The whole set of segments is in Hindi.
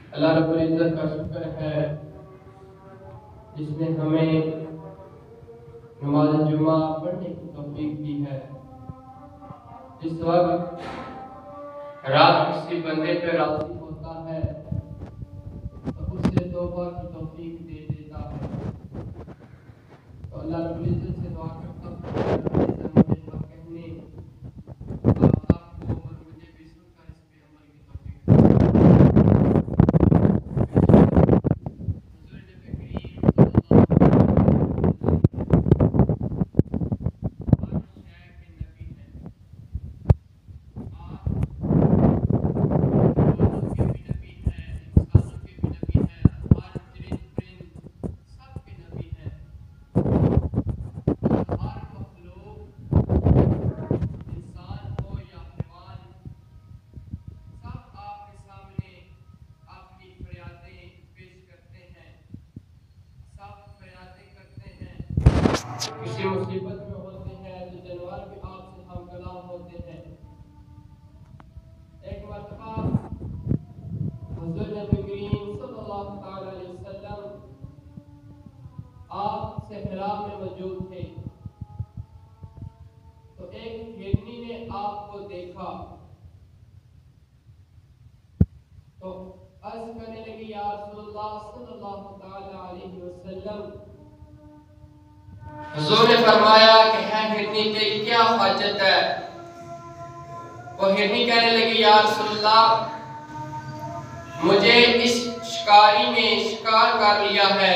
अल्लाह रब्बुल इज्जत का शुक्र है जिसने हमें नमाज जुमा पढ़ने की तौफीक दी है। जिस वक्त रात किसी बंदे पे राज़ी होता है तो उसे तौबा की तौफीक दे देता है। तो अल्लाह रब्बुल इज्जत से दुआ करता हूँ किसी मुसीबत में होते हैं तो जानवर भी आपसे हम कलाम होते हैं। एक मरतबा हुज़ूर नबी करीम सल्लल्लाहु अलैहि वसल्लम आप सहरा में मौजूद थे तो एक हिरनी ने आपको देखा तो अर्ज़ करने लगी, या रसूलल्लाह सल्लल्लाहु अलैहि वसल्लम। हुज़ूर ने फरमाया कि है हिरनी तेरी क्या हाजत है? वो हिरनी कहने लगी, या रसूलल्लाह मुझे इस शिकारी ने शिकार कर लिया है,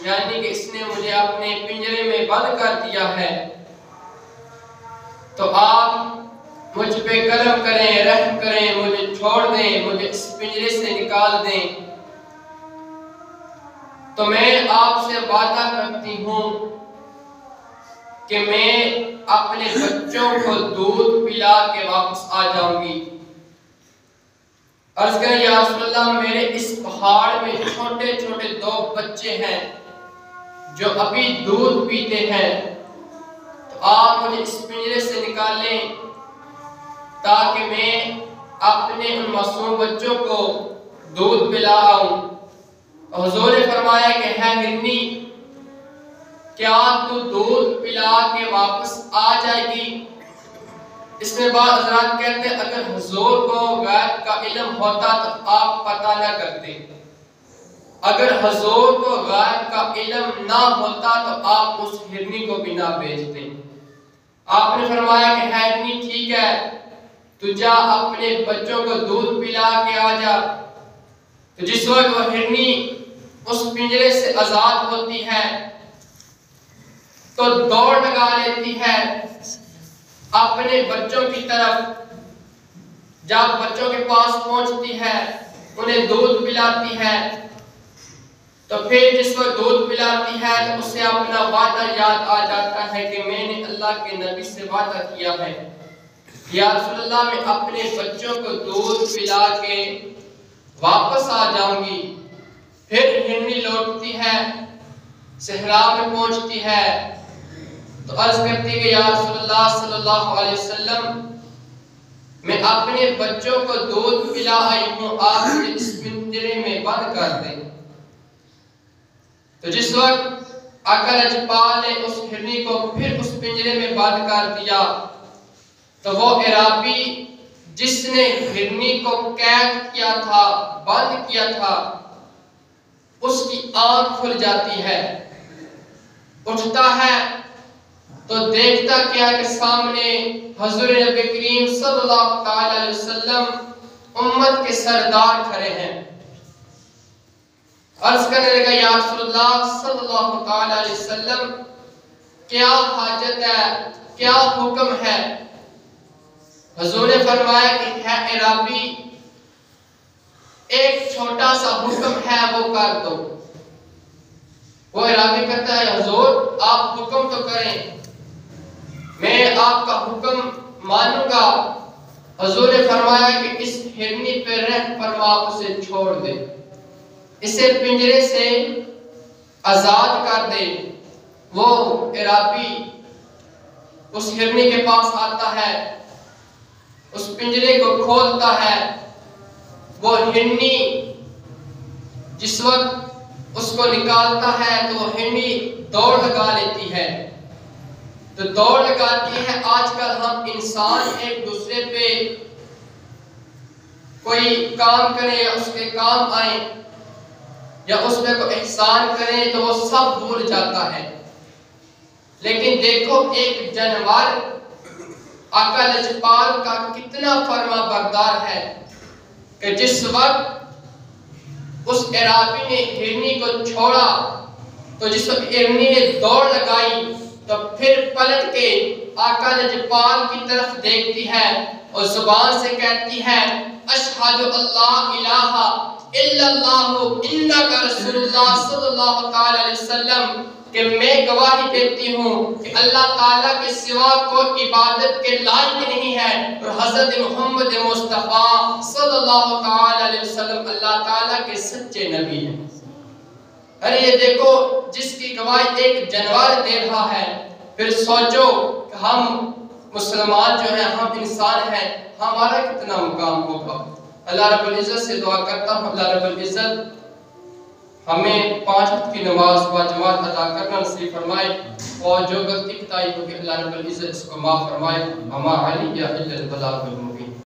यानी कि इसने मुझे अपने पिंजरे में बंद कर दिया है, तो आप मुझ पे करम करें, रहम करें, मुझे छोड़ दें, मुझे इस पिंजरे से निकाल दें तो मैं आपसे वादा करती हूँ कि मैं अपने बच्चों को दूध पिला के वापस आ जाऊंगी। अर्ज़ करें, या रसूलल्लाह मेरे इस पहाड़ में छोटे छोटे 2 बच्चे हैं जो अभी दूध पीते हैं, तो आप मुझे इस पिंजरे से निकालें ताकि मैं अपने उन मासूम बच्चों को दूध पिलाऊं। हुज़ूर ने फरमाया कि है हिरनी, क्या तू दूध पिला के वापस आ जाएगी? इसमें बाद हज़रात कहते हैं अगर हुज़ूर को गैब का इल्म होता तो आप पता न करते, अगर हुज़ूर को गैब का इल्म ना होता तो आप उस हिरनी को भी ना भेजते। आपने फरमाया कि है हिरनी ठीक है, तू जा अपने बच्चों को दूध पिला के आ जा। तो जिस वक्त वह हिरनी उस पिंजरे से आजाद होती है तो दौड़ लगा लेती है अपने बच्चों की तरफ। जब बच्चों के पास पहुंचती है उन्हें दूध पिलाती है, तो फिर जिस वक्त दूध पिलाती है तो उसे अपना वादा याद आ जाता है कि मैंने अल्लाह के नबी से वादा किया है, या रसूलल्लाह मैं अपने बच्चों को दूध पिला के वापस आ जाऊंगी। फिर हिरनी लौटती है, सहरा में पहुंचती है तो अर्ज करती है, या रसूलल्लाह सल्लल्लाहु अलैहि वसल्लम मैं अपने बच्चों को दूध पिला आई हूं, आप मुझे इस पिंजरे में बंद कर दें। तो जिस वक्त अकल अजपाल ने उस हिरनी को फिर उस पिंजरे में बंद कर दिया तो वो इराबी जिसने हिरनी को कैद किया था, बंद किया था, उसकी आंख खुल जाती है। उठता है तो देखता क्या कि सामने हुज़ूर नबी करीम सल्लल्लाहु अलैहि वसल्लम उम्मत के सरदार खड़े हैं। अर्ज करने लगा, या रसूलल्लाह सल्लल्लाहु अलैहि वसल्लम क्या हाजत है, क्या हुक्म है? हुज़ूर ने फरमाया कि है इराबी एक छोटा सा हुक्म है वो कर दो। वो इराबी कहता है, हुज़ूर आप हुक्म तो करें, मैं आपका हुक्म मानूंगा। हुज़ूर ने फरमाया कि इस हिरनी पे रहम फरमा, उसे छोड़ दे, इसे पिंजरे से आजाद कर दे। वो इराबी उस हिरनी के पास आता है, उस पिंजरे को खोलता है, वो हिरनी जिस वक्त उसको निकालता है तो वो हिरनी दौड़ लगा लेती है। तो दौड़ लगाती है। आजकल हम इंसान एक दूसरे पे कोई काम करें या उसके काम आए या उसमें कोई एहसान करें तो वो सब भूल जाता है। लेकिन देखो एक जानवर आका लजपाल का कितना फर्मा बरदार है कि जिस वक्त उस अराबी ने हिरनी को छोड़ा तो जिस वक्त हिरनी ने दौड़ लगाई तो फिर पलट के आका लजपाल की तरफ देखती है और जुबान से कहती है अशहदु अल्ला इलाहा इल्लल्लाहु इन्नका रसूलुल्लाह सल्लल्लाहु तआला अलैहि वसल्लम कि मैं गवाही देती हूँ कि अल्लाह ताला के सिवा कोई इबादत के लायक नहीं है और हजरत मोहम्मद मुस्तफा सल्लल्लाहु तआला अलैहि वसल्लम अल्लाह ताला के सच्चे नबी हैं। अरे ये देखो जिसकी गवाही एक जानवर दे रहा है, फिर सोचो कि हम मुसलमान जो हैं, हम इंसान हैं, हमारा कितना मुकाम होगा। अल्लाह रब्बुल इज्जत से दुआ करता हूँ अल्लाह रब्बुल इज्जत हमें 5 वक्त की नमाज बाजमात अदा करना नसीब फरमाए और जो गलती खताई होगी अल्लाह रब्बुल इज्जत इसको माफ फरमाए। हमा अली या इल्लल बलागुल